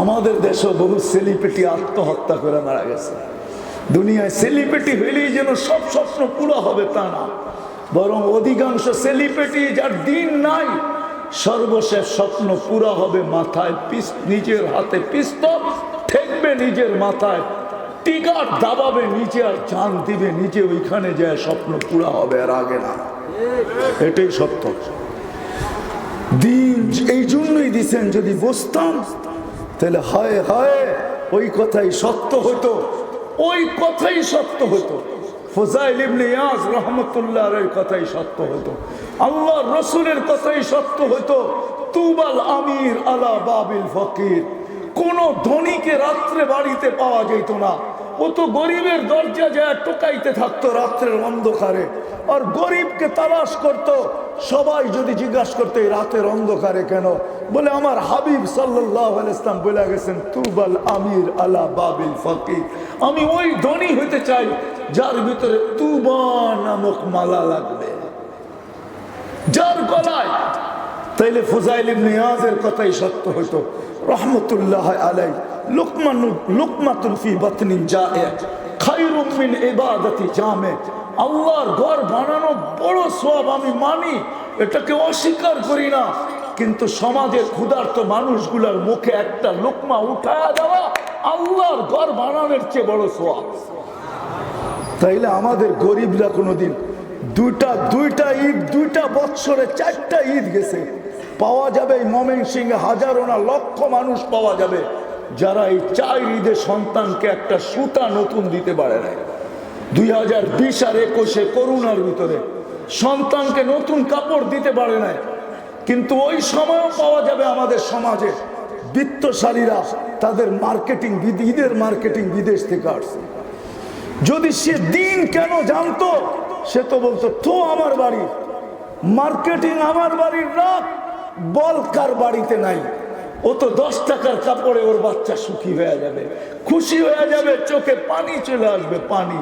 আমাদের দেশে বহু সেলিব্রিটি আত্মহত্যা করে মারা গেছে। দুনিয়ায় সেলিব্রিটি হইলেই যেন সব স্বপ্ন পুরো হবে তা না, বরং অধিকাংশ সেলিব্রিটি যার দিন নাই, সর্বশেষ স্বপ্ন পুরো হবে মাথায় নিজের হাতে পিস্তল ঠেকবে, নিজের মাথায় টিকার দাবাবে নিচে, আর জান দিবে নিচে, ওইখানে যায় স্বপ্ন পুরো হবে, আর আগে না। এটাই সত্য। দিন এই জন্যই দিছেন, যদি বুঝতাম তাহলে হায় হায় ওই কথাই সত্য হতো, ওই কথাই সত্য হতো। ফুজাইল ইবনে ইয়াজ রাহমাতুল্লাহর কথাই সত্য হতো, আল্লাহ রসুলের কথাই সত্য হতো। তুবাল আমির আলা বাবিল ফকির, কোন ধনীকে রাত্রে বাড়িতে পাওয়া যেত না, ও তো গরিবের দরজা যায় টোকাইতে থাকতো রাত্রের অন্ধকারে, আর গরিবকে তালাশ করত। সবাই যদি জিজ্ঞাসা করতো এই রাতের অন্ধকারে কেন, বলে আমার হাবিব সাল্লাল্লাহু আলাইহি ওয়াসাল্লাম বলে গেছেন তুবাল আমির আলা বাবিল ফকির। আমি ওই ধনী হইতে চাই যার ভিতরে তুবা নামক মালা লাগবে, যার গলায়। তাইলে ফুজাইল ইবনে ইয়াজের কথাই সত্য হতো রহমতুল্লাহ আলাইহি। লুকমাতুন ফি বাতনিন জায়ে খায়রুম মিন ইবাদাতি জামে। আল্লাহর ঘর বানানো বড় সওয়াব, আমি মানি, এটাকে অস্বীকার করি না, কিন্তু সমাজের ক্ষুধার্ত মানুষগুলোর মুখে একটা লোকমা উঠায়া দেওয়া আল্লাহর ঘর বানানোর চেয়ে বড় সওয়াব। তাইলে আমাদের গরিবরা কোনোদিন দুইটা ঈদ, 2টা বৎসরে 4টা ঈদ গেছে, পাওয়া যাবে এই ময়মনসিংহে হাজারো না লক্ষ মানুষ পাওয়া যাবে যারা এই 4 ঈদে সন্তানকে একটা সুতা নতুন দিতে পারে না। 2020 আর 21 করোনার ভিতরে সন্তানকে নতুন কাপড় দিতে পারে না, কিন্তু ওই সময়ও পাওয়া যাবে আমাদের সমাজে বিত্তশালীরা তাদের মার্কেটিং, ঈদের মার্কেটিং বিদেশ থেকে আসছে। যদি সে দিন কেন জানতো, সে তো বলতো তো আমার বাড়ি মার্কেটিং, আমার বাড়ির রাত বল কার বাড়িতে নাই। ও তো 10 টাকার কাপড়ে ওর বাচ্চা সুখী হয়ে যাবে, খুশি হয়ে যাবে, চোখে পানি চলে আসবে, পানি,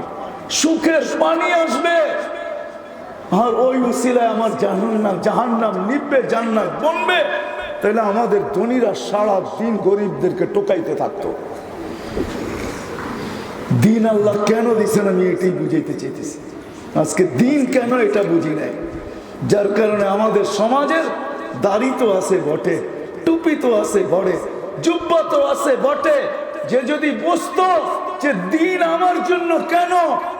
সুখের পানি আসবে। আর ওই উসিলায় আমার জাহান্নাম নিববে, জান্নাত বনবে। তাহলে আমাদের ধনীরা সারা দিন গরিবদেরকে টোকাইতে থাকতো। দিন আল্লাহ কেন দিচ্ছেন আমি এটাই বুঝাইতে চাইতেছি। আজকে দিন কেন এটা বুঝি নাই, যার কারণে আমাদের সমাজের দাড়ি তো আছে বটে, টুপি তো আছে বটে, জুব্বা তো আছে বটে, যে যদি বুঝতো যে দিন আমার জন্য কেন,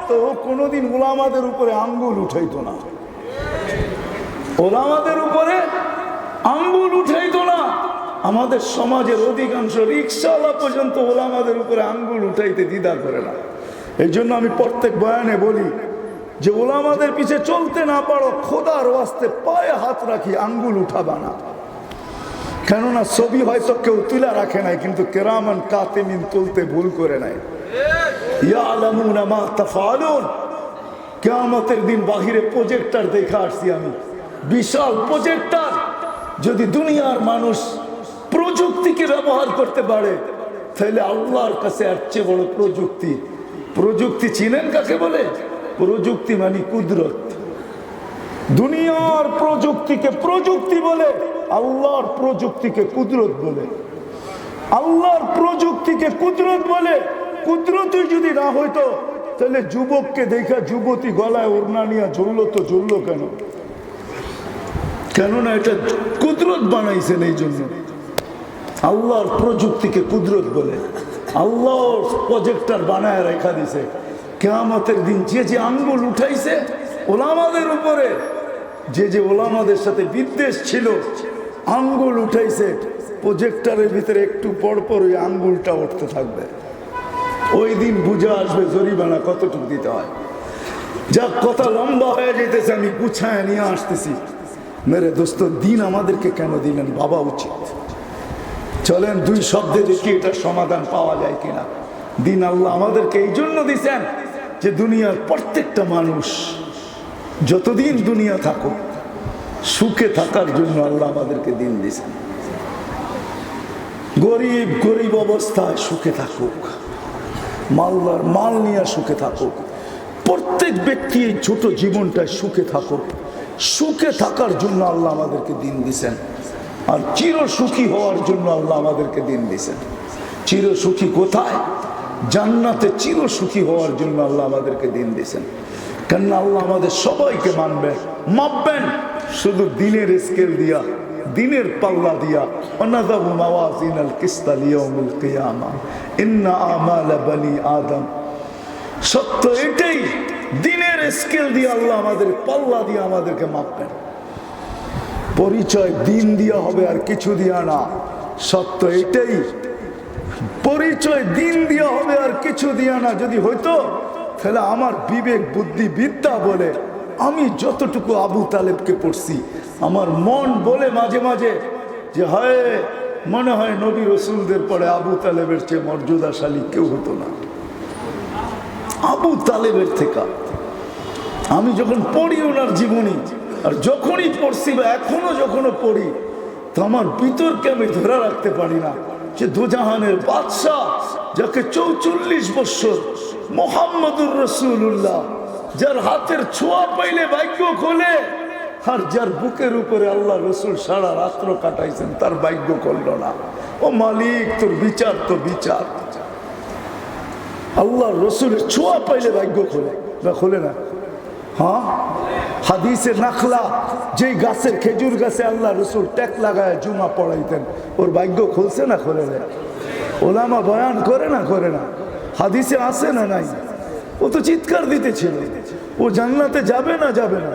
তো ও কোনোদিন ওলামাদের উপরে আঙ্গুল উঠাইতো না, ওলামাদের উপরে আঙ্গুল উঠাইতো না। আমাদের সমাজের অধিকাংশ রিক্সাওয়ালা পর্যন্ত ওলামাদের উপরে আঙ্গুল উঠাইতে দ্বিধা করে না। এই জন্য আমি প্রত্যেক বয়ানে বলি যে ওলামাদের পিছে চলতে না পারো, খোদার ওয়াস্তে পায়ে হাত রাখি, আঙ্গুল উঠাবা না। কেননা ছবি হয়তো কেউ তুলা রাখে নাই, কিন্তু কেরামান কাতিমিন তুলতে ভুল করে নাই। ইয়ালামুনা মা তাফআলুন। কিয়ামতের দিন বাহিরে প্রজেক্টর দেখা আসছি আমি, বিশাল প্রজেক্টর। যদি দুনিয়ার মানুষ প্রযুক্তিকে ব্যবহার করতে পারে, তাহলে আল্লাহর কাছে এর চেয়ে বড় প্রযুক্তি। প্রযুক্তি চিনেন কাকে বলে? প্রযুক্তি মানে কুদরত। দুনিয়ার প্রযুক্তিকে প্রযুক্তি বলে, আল্লাহর প্রযুক্তিকে কুদরত বলে। আল্লাহর প্রযুক্তিকে কুদরত বলে। কুদরত যদি না হইতো, তাহলে যুবককে দেখা যুবতী গলায় ওড়না নিয়ে ঝুললো, তো ঝুললো কেন? কেননা এটা কুদরত বানাইছেন। এই জন্য আল্লাহর প্রযুক্তিকে কুদরত বলে। আল্লাহর প্রজেক্টর বানায় রেখা দিছে। কিয়ামতের দিন যে যে আঙ্গুল উঠাইছে ওলামাদের উপরে, যে যে ওলামাদের সাথে বিদ্বেষ ছিল, আঙ্গুল উঠাইছে, প্রজেক্টরের ভিতরে একটু পর পর ওই আঙ্গুলটা উঠতে থাকবে। ওই দিন বুঝে আসবে জরিমানা কতটুকু দিতে হয়। যা কথা লম্বা হয়ে যেতেছে, আমি গুছায় নিয়ে আসতেছি। মেরে দোস্ত, দিন আমাদেরকে কেন দিলেন ভাবা উচিত। চলেন দুই শব্দে দেখি এটা সমাধান পাওয়া যায় কিনা। দিন আল্লাহ আমাদেরকে এই জন্য দিছেন যে দুনিয়ার প্রত্যেকটা মানুষ যতদিন দুনিয়া থাকুক সুখে থাকার জন্য আল্লাহ আমাদেরকে দিন দিছেন। গরিব গরিব অবস্থায় সুখে থাকুক, মালদার মাল নিয়ে সুখে থাকুক, প্রত্যেক ব্যক্তি এই ছোট জীবনটায় সুখে থাকুক। সুখে থাকার জন্য আল্লাহ আমাদেরকে দিন দিছেন। আর চির সুখী হওয়ার জন্য আল্লাহ আমাদেরকে দিন দিছেন। চির সুখী কোথায়? জান্নাতে চির সুখী হওয়ার জন্য আল্লাহ আমাদেরকে দিন দিছেন। কেন আল্লাহ আমাদের সবাইকে মানবেন, মাপবেন শুধু দিনের স্কেল দিয়া, দিনের পাল্লা দিয়া। ওয়ানাযাবু মাওয়াজিনাল কিসতা লিয়াউমিল কিয়ামা ইন্না আমালা বানি আদম। সত্য এটাই, দিনের স্কেল দিয়ে আল্লাহ আমাদের পাল্লা দিয়ে আমাদেরকে মাপবেন। পরিচয় দিন দিয়া হবে, আর কিছু দিয়া না। সত্য এটাই, পরিচয় দিন দিয়া হবে, আর কিছু দিয়া না। যদি হইতো তাহলে আমার বিবেক বুদ্ধি বিদ্যা বলে আমি যতটুকু আবু তালেবকে পড়ছি, আমার মন বলে মাঝে মাঝে যে হয় মনে হয় নবী রসুলদের পরে আবু তালেবের চেয়ে মর্যাদাশালী কেউ হতো না। আবু তালেবের থেকে আমি যখন পড়ি ওনার জীবনী, আর যখনই পড়ছি বা এখনো যখনও পড়ি, তো আমার ভিতরকে আমি ধরে রাখতে পারি না যে দুজাহানের বাদশাহ, যাকে 44 বছর মুহাম্মদুর রাসূলুল্লাহ, যার হাতের ছোঁয়া পাইলে ভাগ্য খোলে, আর যার বুকের উপরে আল্লাহ রসুল সারা রাত্র কাটাইছেন, তার ভাগ্য করল না। ও মালিক, তোর বিচার তো বিচার। আল্লাহ রসুলের ছোঁয়া পাইলে ভাগ্য খোলে না, খোলে না? হ্যাঁ, হাদিসে নাখলা, যেই গাছের খেজুর গাছে আল্লাহ রসুল ট্যাক লাগায় জুমা পড়াইতেন, ওর ভাগ্য খুলছে না খোলে না? ওলামা বয়ান করে না করে না? হাদিসে আছে না নাই? ও তো চিৎকার দিতেছিল, ও জান্নাতে যাবে না যাবে না,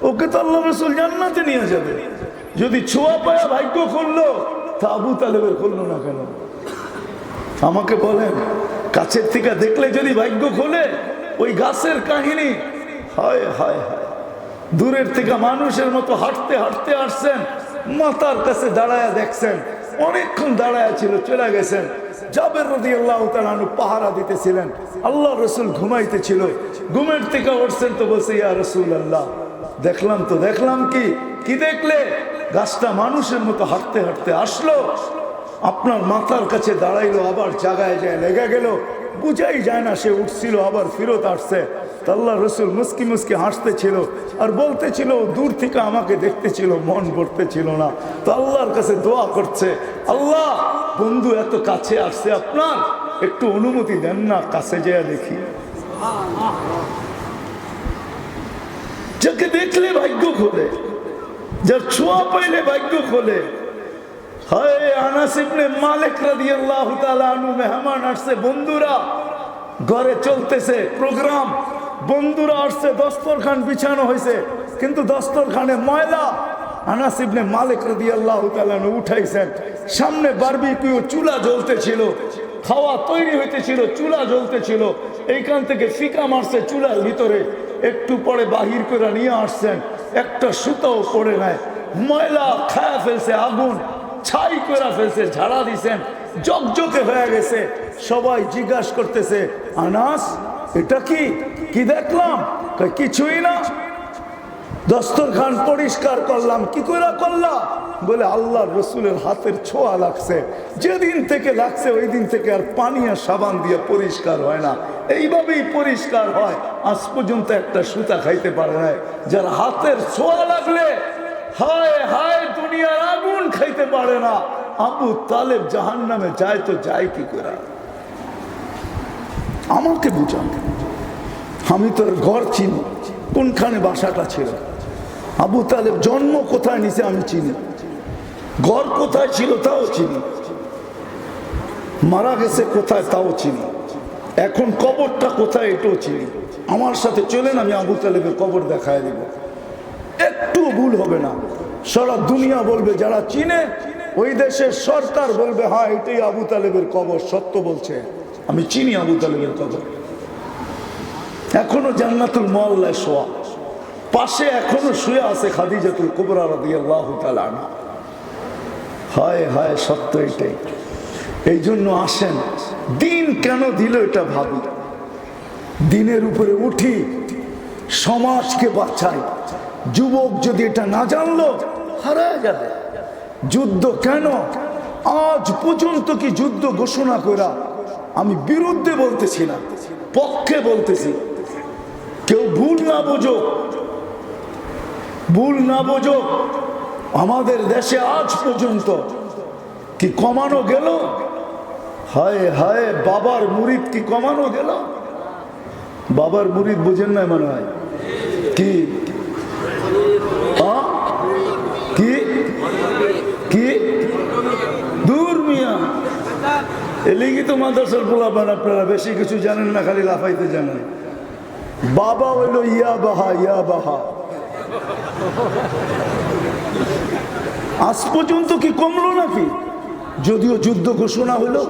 ওকে তো আল্লাহ রসুল জান্নাতে নিয়ে যাবে। যদি ছোঁয়া পায়া ভাগ্য খুললো, তা আবু তালেবের খুললো না কেন? আমাকে বলেন, কাছের থেকে দেখলে যদি ভাগ্য খোলে, ওই গাছের কাহিনী, হায় হায় হায়। দূরের থেকে মানুষের মতো হাঁটতে হাঁটতে আসছেন, মাথার কাছে দাঁড়ায় দেখছেন, অনেকক্ষণ দাঁড়ায় ছিল, চলে গেছেন। জাবের রাদিয়াল্লাহু তাআলা আনহু পাহারা দিতেছিলেন, আল্লাহ রসুল ঘুমাইতেছিল। ঘুমের থেকে উঠছেন তো বলছে, ইয়া রাসূলুল্লাহ, দেখলাম তো দেখলাম। কি দেখলে? গাছটা মানুষের মতো হাঁটতে হাঁটতে আসলো, আপনার মাথার কাছে দাঁড়াইলো, আবার জায়গায় যায় লেগে গেল, বুঝাই যায় না সে উঠছিল আবার ফিরত আসছে। আল্লাহ রসুল মুস্কি মুস্কি হাসতেছিল আর বলতেছিল, দূর থেকে আমাকে দেখতেছিল, মন ভরতেছিল না। তো আল্লাহর কাছে দোয়া করছে, আল্লাহ, বন্ধু এত কাছে আসছে, আপনার একটু অনুমতি দেন না, কাছে যেয়ে দেখি। যাকে দেখলে ভাগ্য খোলে, যার ছোঁয়া পাইলে ভাগ্য খোলে। হায়, আনাস ইবনে মালিক রাদিয়াল্লাহু তাআলা আনহু মেহমান আসছে, বন্ধুরা ঘরে চলতেছে প্রোগ্রাম, বন্ধুরা আসছে, দস্তরখান বিছানো হয়েছে, কিন্তু দস্তরখানে ময়লা। আনাস ইবনে মালিক রাদিয়াল্লাহু তাআলা উঠাইছেন, সামনে বারবিকিউ চুলা জ্বলতেছিল, খাওয়া তৈরি হইতেছিল, চুলা জ্বলতেছিল, এইখান থেকে ফিকা মারছে চুলার ভিতরে, একটু পরে বাহির করে নিয়ে আসছেন, একটা সুতাও পড়ে নাই, ময়লা খায়া ফেলছে, আগুন ছাই করে ফেলছে, ঝাড়া দিছেন, জকজকে হয়ে গেছে। সবাই জিজ্ঞাসা করতেছে, আনাস এটা কি কি দেখলাম? কিছুই না, দস্তরখান পরিষ্কার করলাম। কি করে করলা? বলে আল্লাহর রসুলের হাতের ছোঁয়া লাগছে, যেদিন থেকে লাগছে ওই দিন থেকে আর পানি আর সাবান দিয়ে পরিষ্কার হয় না, এইভাবেই পরিষ্কার হয়। আজ পর্যন্ত একটা সুতা খাইতে পারে না। যার হাতের ছোঁয়া লাগলে হায় হায় দুনিয়ার আগুন খাইতে পারে না। আবু তালেব জাহান্নামে যায় তো যায় কি করে? আমাকে বুঝান, আমি তোর ঘর চিনি, কোনখানে বাসাটা ছিল, আবু তালেব জন্ম কোথায় নিছে আমি চিনি, ঘর কোথায় ছিল তাও চিনি, মারা গেছে কোথায় তাও চিনি, এখন কবরটা কোথায় এটাও চিনি। আমার সাথে চলেন, আমি আবু তালেবের কবর দেখায় দিব, একটু ভুল হবে না। সারা দুনিয়া বলবে, যারা চিনে ওই দেশের সরকার বলবে হ্যাঁ এটাই আবু তালেবের কবর, সত্য বলছে, আমি চিনি আবু তালেবের কবর। এখনো জান্নাতুল মুআল্লায় শোয়া, পাশে এখনো শুয়ে আছে খাদিজাতুল কুবরা রাদিয়াল্লাহু তাআলা আনহা। হায় হায়, সত্য এটাই। এই জন্য আসেন, দিন কেন দিল এটা ভাবি, দিনের উপরে উঠি, সমাজকে বাঁচাই। যুবক যদি এটা না জানলো হারায় যাবে। যুদ্ধ কেন? আজ পর্যন্ত কি যুদ্ধ ঘোষণা করা? আমি বিরুদ্ধে বলতেছি না, পক্ষে বলতেছি। কেউ ভুল না বোঝো, ভুল না বোঝো। আমাদের দেশে আজ পর্যন্ত কি কমানো গেল? হায় হায়, বাবার মুরিদ কি কমানো গেল? বাবার মুরিদ বুঝেন না মনে হয়? কি কি কি দূর মিয়া, এলিগি তো মাদ্রাসার পোলাপান, আপনারা বেশি কিছু জানেন না, খালি লাফাইতে জানেন। বাবা হইল ইয়া বাহা, ইয়া বাহা। আজ পর্যন্ত কি কমলো নাকি? যদিও যুদ্ধ ঘোষণা হলো,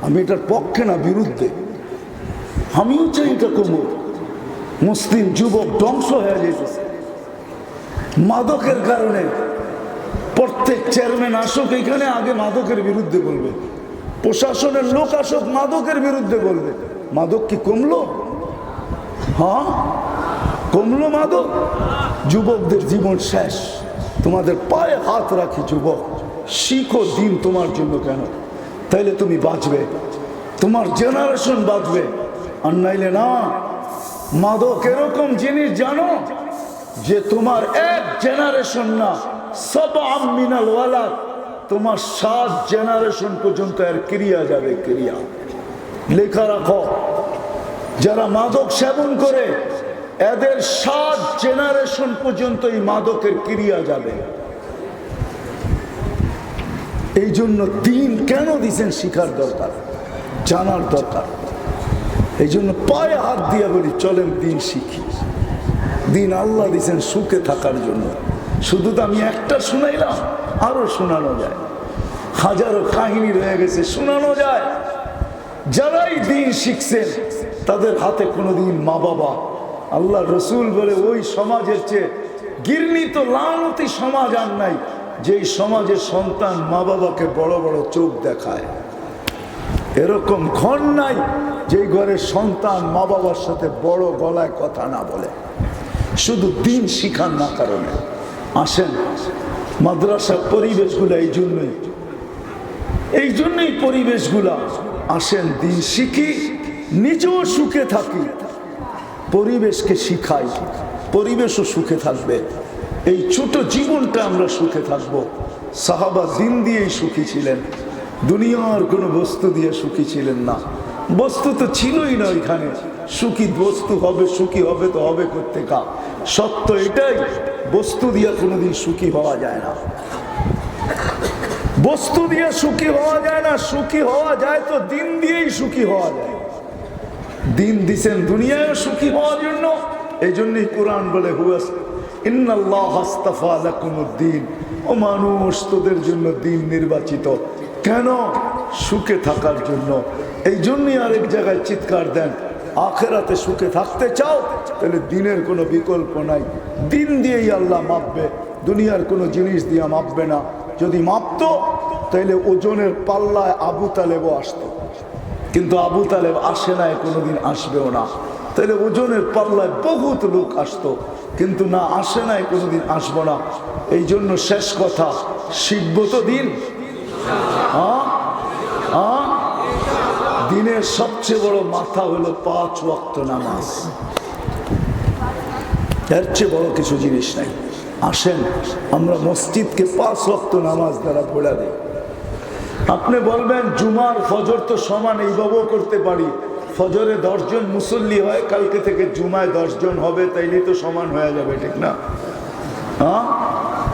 আমি এটার পক্ষে না, বিরুদ্ধে। আমিও চাই এটা কমুক। মুসলিম যুবক ধ্বংস হয়ে যেতেছে মাদকের কারণে। প্রত্যেক চেয়ারম্যান আসুক এখানে, আগে মাদকের বিরুদ্ধে বলবে, প্রশাসনের লোক আসুক মাদকের বিরুদ্ধে বলবে। মাদক কি কমলো? হ্যাঁ কমলো মাদক? যুবকদের জীবন শেষ। তোমাদের পায়ে হাত রাখি যুবক, শিখো দিন তোমার জন্য কেন, তাইলে তুমি বাঁচবে, তোমার জেনারেশন বাঁচবে। আর নাইলে না। মাদক এরকম জিনিস জানো যে তোমার এক জেনারেশন না, সাবআ মিনাল ওয়ালাদ, তোমার 7 জেনারেশন পর্যন্ত এর ক্রিয়া যাবে। ক্রিয়া লেখা রাখো, যারা মাদক সেবন করে এদের 7 জেনারেশন পর্যন্ত এই মাদকের ক্রিয়া যাবে। এই জন্য দিন কেন দিছেন শিখার দরকার, জানার দরকার। এই জন্য পায়ে হাত দিয়ে বলি, চলেন দিন শিখি। দিন আল্লাহ দিছেন সুখে থাকার জন্য। শুধু তো আমি একটা শুনাইলাম, আরো শোনানো যায়, হাজারো কাহিনী রয়ে গেছে, শোনানো যায়। যারাই দিন শিখছেন তাদের হাতে কোনোদিন মা বাবা, আল্লাহ রসুল বলে ওই সমাজের চেয়ে ঘৃণিত লানতি সমাজ আর নাই, যেই সমাজের সন্তান মা বাবাকে বড় বড় চোখ দেখায়। এরকম ঘর নাই যেই ঘরের সন্তান মা বাবার সাথে বড় গলায় কথা না বলে, শুধু দিন শিখার না কারণে। আসেন, মাদ্রাসার পরিবেশগুলো এই জন্যই পরিবেশগুলা। আসেন দিন শিখি, নিজেও সুখে থাকি, পরিবেশকে শিখাই, পরিবেশও সুখে থাকবে। এই ছোট জীবনটা আমরা সুখে থাকব। সাহাবা দিন দিয়েই সুখী ছিলেন, দুনিয়ার কোনো বস্তু দিয়ে সুখী ছিলেন না। বস্তু তো ছিলই না ওইখানে, সুখী বস্তু হবে, সুখী হবে তো হবে কোত্থেকা? সত্য এটাই, বস্তু দিয়ে কোনোদিন সুখী হওয়া যায় না, বস্তু দিয়ে সুখী হওয়া যায় না। সুখী হওয়া যায় তো দিন দিয়েই সুখী হওয়া যায়। দিন দিছেন দুনিয়ায় সুখী হওয়ার জন্য। এই জন্যই কোরআন বলে হুয়া ইন্নাল্লাহ আস্তাফা লাকুমুদ্দিন, ও মানুষ তোদের জন্য দিন নির্বাচিত। কেন? সুখে থাকার জন্য। এই জন্যই আরেক জায়গায় চিৎকার দেন, আখেরাতে সুখে থাকতে চাও তাহলে দিনের কোনো বিকল্প নাই, দিন দিয়েই আল্লাহ মাপবে, দুনিয়ার কোনো জিনিস দিয়ে মাপবে না। যদি মাপতো তাহলে ওজনের পাল্লায় আবু তালেবও আসতো, কিন্তু আবু তালেব আসে নাই, কোনোদিন আসবেও না। তাহলে ওজনের পাল্লায় বহুত লোক আসতো, কিন্তু না আসে নাই, কোনোদিন আসবো না। এই জন্য শেষ কথা, শিখবো তো দিন। দিনের সবচেয়ে বড় মাথা হলো 5 ওয়াক্ত নামাজ। এর চেয়ে বড় কিছু জিনিস নাই। আসেন আমরা মসজিদকে 5 ওয়াক্ত নামাজ দ্বারা ভরে দিই। আপনি বলবেন জুমার ফজর তো সমান, এইভাবেও করতে পারি। ফজরে 10 জন মুসল্লি হয়, কালকে থেকে জুমায় 10 জন হবে, তাইলে তো সমান হয়ে যাবে, ঠিক না?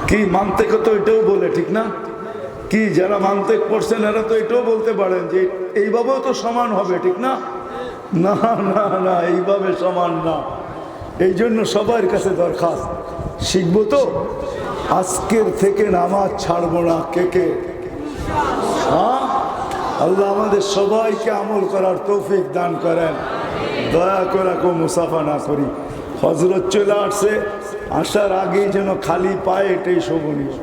কি মানতে তো এটাও বলে, ঠিক না? কি যারা মানতে পড়ছেন এরা তো এটাও বলতে পারেন যে এইভাবেও তো সমান হবে, ঠিক না? না না না, এইভাবে সমান না। এই জন্য সবার কাছে দরখাস্ত, শিখবো তো আজকের থেকে নামাজ ছাড়বো না। কে কে? আল্লাহ আমাদের সবাইকে আমল করার তৌফিক দান করেন। দয়া করে কেউ মুসাফা না করি। হজরত চলে আসছে, আসার আগেই যেন খালি পায়ে এটাই শোভনীয়।